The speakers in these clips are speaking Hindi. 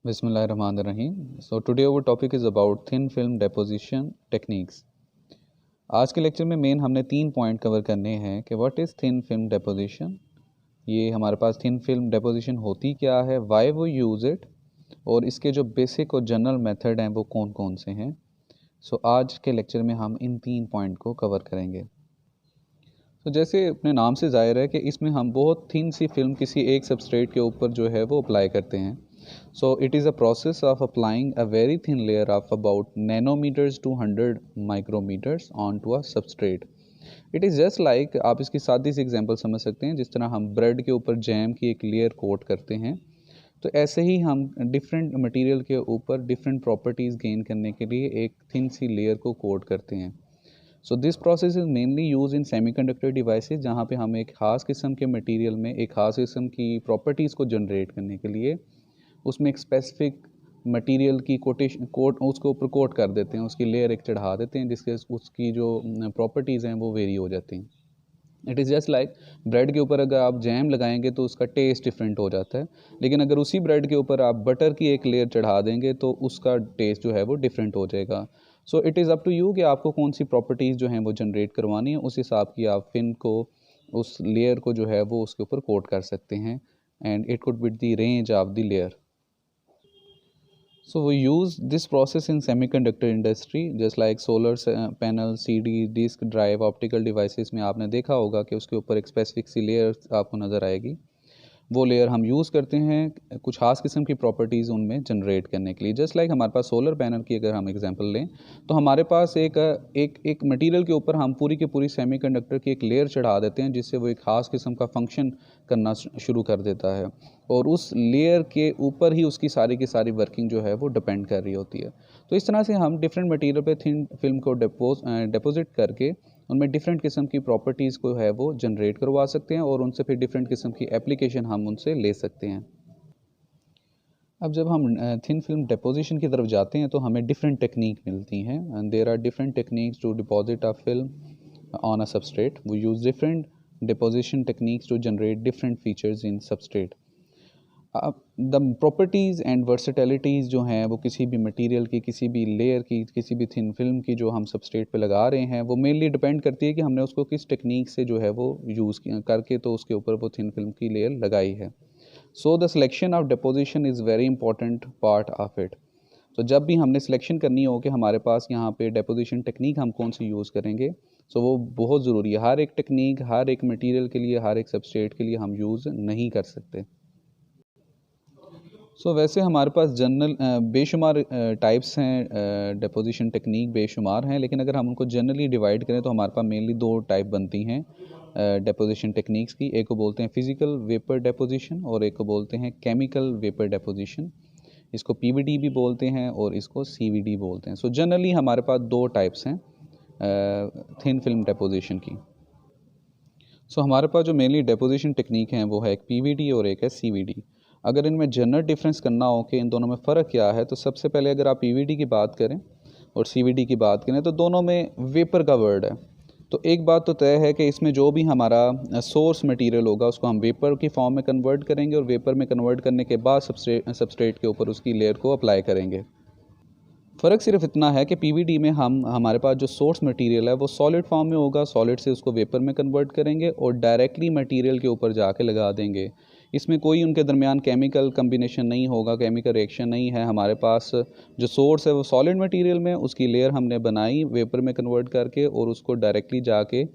Bismillahirrahmanirrahim. So today our topic is about thin film deposition techniques. आज के लेक्चर में मेन हमने 3 पॉइंट कवर करने हैं कि what is thin film deposition, ये हमारे पास थिन फिल्म डेपोजिशन होती क्या है, वाई वो यूज़ इट, और इसके जो बेसिक और जनरल मेथड हैं वो कौन कौन से हैं. सो आज के लेक्चर में हम इन 3 पॉइंट को कवर करेंगे. तो जैसे अपने नाम से ज़ाहिर है कि इसमें हम बहुत थिन सी फिल्म किसी एक सबस्ट्रेट के ऊपर जो है वो अप्लाई करते हैं. So it is a process of applying a very thin layer of about nanometers to 100 micrometers onto a substrate. It is just like आप इसकी सादी सी एग्जांपल समझ सकते हैं, जिस तरह हम ब्रेड के ऊपर जैम की एक लेयर कोट करते हैं, तो ऐसे ही हम डिफरेंट मटेरियल के ऊपर डिफरेंट प्रॉपर्टीज़ गेन करने के लिए एक थिन सी लेयर को कोट करते हैं. So this process is mainly use in semiconductor devices, जहाँ पे हम एक ख़ास किस्म के मटेरियल में एक ख़ास किस्म की प्रॉपर्टीज़ को जनरेट करने के लिए उसमें एक स्पेसिफिक मटेरियल की कोट उसके ऊपर कोट कर देते हैं, उसकी लेयर एक चढ़ा देते हैं, जिसके उसकी जो प्रॉपर्टीज़ हैं वो वेरी हो जाती हैं. It is just like bread के ऊपर अगर आप जैम लगाएंगे तो उसका टेस्ट डिफरेंट हो जाता है, लेकिन अगर उसी ब्रेड के ऊपर आप बटर की एक लेयर चढ़ा देंगे तो उसका टेस्ट जो है वो डिफरेंट हो जाएगा. So it is up to you कि आपको कौन सी प्रॉपर्टीज़ जो हैं वो जनरेट करवानी है, उस हिसाब की आप फिन को, उस लेयर को जो है वो उसके ऊपर कोट कर सकते हैं, and it could be the range of the layer. So we use this process in semiconductor industry, just like solar panel, CD, disk drive, optical devices में आपने देखा होगा कि उसके ऊपर एक स्पेसिफिक सी लेयर आपको नज़र आएगी. वो लेयर हम यूज़ करते हैं कुछ खास किस्म की प्रॉपर्टीज़ उनमें जनरेट करने के लिए. जस्ट लाइक हमारे पास सोलर पैनल की अगर हम एग्जांपल लें, तो हमारे पास एक मटेरियल के ऊपर हम पूरी की पूरी सेमीकंडक्टर की एक लेयर चढ़ा देते हैं, जिससे वो एक ख़ास किस्म का फंक्शन करना शुरू कर देता है, और उस लेयर के ऊपर ही उसकी सारी की सारी वर्किंग जो है वो डिपेंड कर रही होती है. तो इस तरह से हम डिफरेंट मटेरियल पे थिन फिल्म को डिपॉजिट करके उनमें डिफरेंट किस्म की प्रॉपर्टीज़ को है वो जनरेट करवा सकते हैं, और उनसे फिर डिफरेंट किस्म की एप्लीकेशन हम उनसे ले सकते हैं. अब जब हम थिन फिल्म डिपोजिशन की तरफ जाते हैं तो हमें डिफरेंट टेक्निक मिलती हैं, and there are different techniques to deposit a film on a substrate. We use different deposition techniques to generate different features in substrate. The properties and versatilities जो हैं वो किसी भी मटेरियल की, किसी भी लेयर की, किसी भी थिन फिल्म की जो हम सबस्ट्रेट पे लगा रहे हैं, वो मेनली डिपेंड करती है कि हमने उसको किस टेक्निक से जो है वो यूज़ करके तो उसके ऊपर वो थिन फिल्म की लेयर लगाई है. So the selection of deposition is very important part of it. तो जब भी हमने सिलेक्शन करनी हो कि हमारे पास यहाँ पे डिपोजिशन टेक्निक हम कौन सी यूज़ करेंगे, सो वो बहुत ज़रूरी है. हर एक टेक्निक हर एक मटेरियल के लिए, हर एक सबस्ट्रेट के लिए हम यूज़ नहीं कर सकते. वैसे हमारे पास जनरल बेशुमार टाइप्स हैं, डिपोजिशन टेक्निक बेशुमार हैं, लेकिन अगर हम उनको जनरली डिवाइड करें तो हमारे पास मेनली 2 टाइप बनती हैं डिपोजिशन टेक्निक्स की. एक को बोलते हैं फिज़िकल वेपर डिपोजिशन और एक को बोलते हैं केमिकल वेपर डिपोजिशन. इसको पीवीडी भी बोलते हैं और इसको सीवीडी बोलते हैं. जनरली हमारे पास 2 टाइप्स हैं थिन फिल्म डिपोजिशन की. हमारे पास जो मेनली डिपोजिशन टेक्निक हैं वो है एक पीवीडी और एक है सीवीडी. अगर इनमें जनरल डिफरेंस करना हो कि इन दोनों में फ़र्क क्या है, तो सबसे पहले अगर आप पीवीडी की बात करें और सीवीडी की बात करें तो दोनों में वेपर का वर्ड है. तो एक बात तो तय है कि इसमें जो भी हमारा सोर्स मटेरियल होगा उसको हम वेपर की फॉर्म में कन्वर्ट करेंगे, और वेपर में कन्वर्ट करने के बाद सबस्ट्रेट के ऊपर उसकी लेयर को अप्लाई करेंगे. फ़र्क सिर्फ इतना है कि पीवीडी में हमारे पास जो सोर्स मटेरियल है वो सॉलिड फॉर्म में होगा, सॉलिड से उसको वेपर में कन्वर्ट करेंगे और डायरेक्टली मटेरियल के ऊपर जाके लगा देंगे. इसमें कोई उनके दरमियान केमिकल कम्बिनेशन नहीं होगा, केमिकल रिएक्शन नहीं है. हमारे पास जो सोर्स है वो सॉलिड मटेरियल में, उसकी लेयर हमने बनाई वेपर में कन्वर्ट करके और उसको डायरेक्टली जाके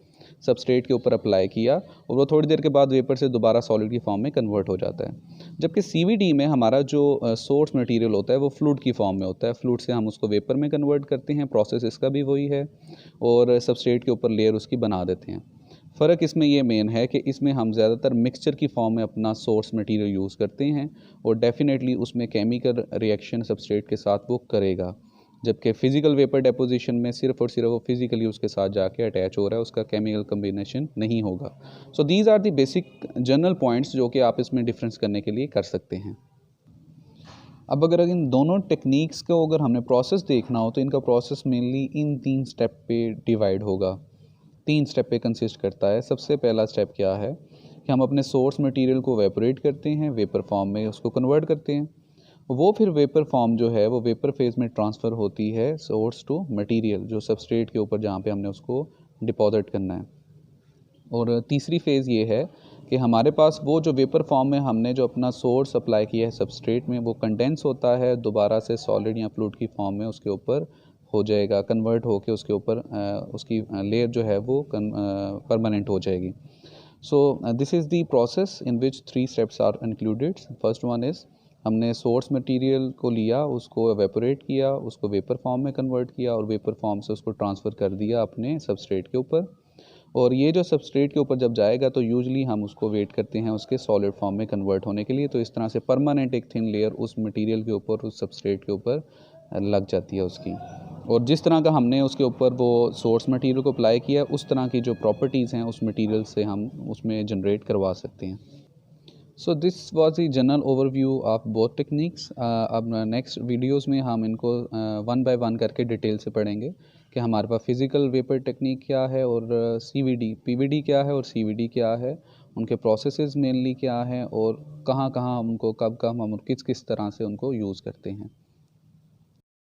सबस्ट्रेट के ऊपर अप्लाई किया, और वो थोड़ी देर के बाद वेपर से दोबारा सॉलिड की फॉर्म में कन्वर्ट हो जाता है. जबकि सीवीडी में हमारा जो सोर्स मटेरियल होता है वो फ्लूइड की फॉर्म में होता है. फ्लूइड से हम उसको वेपर में कन्वर्ट करते हैं, प्रोसेस इसका भी वही है, और सबस्ट्रेट के ऊपर लेयर उसकी बना देते हैं. फ़र्क इसमें ये मेन है कि इसमें हम ज़्यादातर मिक्सचर की फॉर्म में अपना सोर्स मटेरियल यूज़ करते हैं, और डेफिनेटली उसमें केमिकल रिएक्शन सबस्ट्रेट के साथ वो करेगा. जबकि फ़िज़िकल वेपर डिपोजिशन में सिर्फ और सिर्फ वो फिज़िकली उसके साथ जाके अटैच हो रहा है, उसका केमिकल कम्बिनेशन नहीं होगा. These are the basic general points जो कि आप इसमें डिफरेंस करने के लिए कर सकते हैं. अब अगर इन दोनों टेक्निक्स को अगर हमें प्रोसेस देखना हो तो इनका प्रोसेस मेनली इन 3 स्टेप पे डिवाइड होगा. 3 स्टेप पे कंसिस्ट करता है. सबसे पहला स्टेप क्या है कि हम अपने सोर्स मटेरियल को वेपोरेट करते हैं, वेपर फॉर्म में उसको कन्वर्ट करते हैं. वो फिर वेपर फॉर्म जो है वो वेपर फेज़ में ट्रांसफ़र होती है सोर्स टू मटेरियल, जो सबस्ट्रेट के ऊपर जहाँ पे हमने उसको डिपॉज़िट करना है। और तीसरी फ़ेज़ ये है कि हमारे पास वो जो वेपर फॉर्म में हमने जो अपना सोर्स अप्लाई किया है सबस्ट्रेट में, वो कंडेंस होता है, दोबारा से सॉलिड या फ्लूइड की फॉर्म में उसके ऊपर हो जाएगा, कन्वर्ट होके उसके ऊपर उसकी लेयर जो है वो परमानेंट हो जाएगी। So this is the process in which 3 steps are included. First one is हमने सोर्स मटेरियल को लिया, उसको एवेपोरेट किया, उसको वेपर फॉर्म में कन्वर्ट किया और वेपर फॉर्म से उसको ट्रांसफ़र कर दिया अपने सबस्ट्रेट के ऊपर। और ये जो सबस्ट्रेट के ऊपर जब जाएगा तो यूजुअली हम उसको वेट करते हैं उसके सॉलिड फॉर्म में कन्वर्ट होने के लिए। तो इस तरह से परमानेंट एक थिन लेयर उस मटेरियल के ऊपर, उस सबस्ट्रेट के ऊपर लग जाती है उसकी। और जिस तरह का हमने उसके ऊपर वो सोर्स मटेरियल को अप्लाई किया, उस तरह की जो प्रॉपर्टीज़ हैं उस मटेरियल से हम उसमें जनरेट करवा सकते हैं। So this was the general overview of both techniques. अब नेक्स्ट वीडियोस में हम इनको वन बाय वन करके डिटेल से पढ़ेंगे कि हमारे पास फिज़िकल वेपर टेक्निक क्या है और सीवीडी पीवीडी क्या है और सीवीडी क्या है, उनके प्रोसेसेस मेनली क्या हैं और कहाँ कहाँ हम उनको कब कब हम किस किस तरह से उनको यूज़ करते हैं।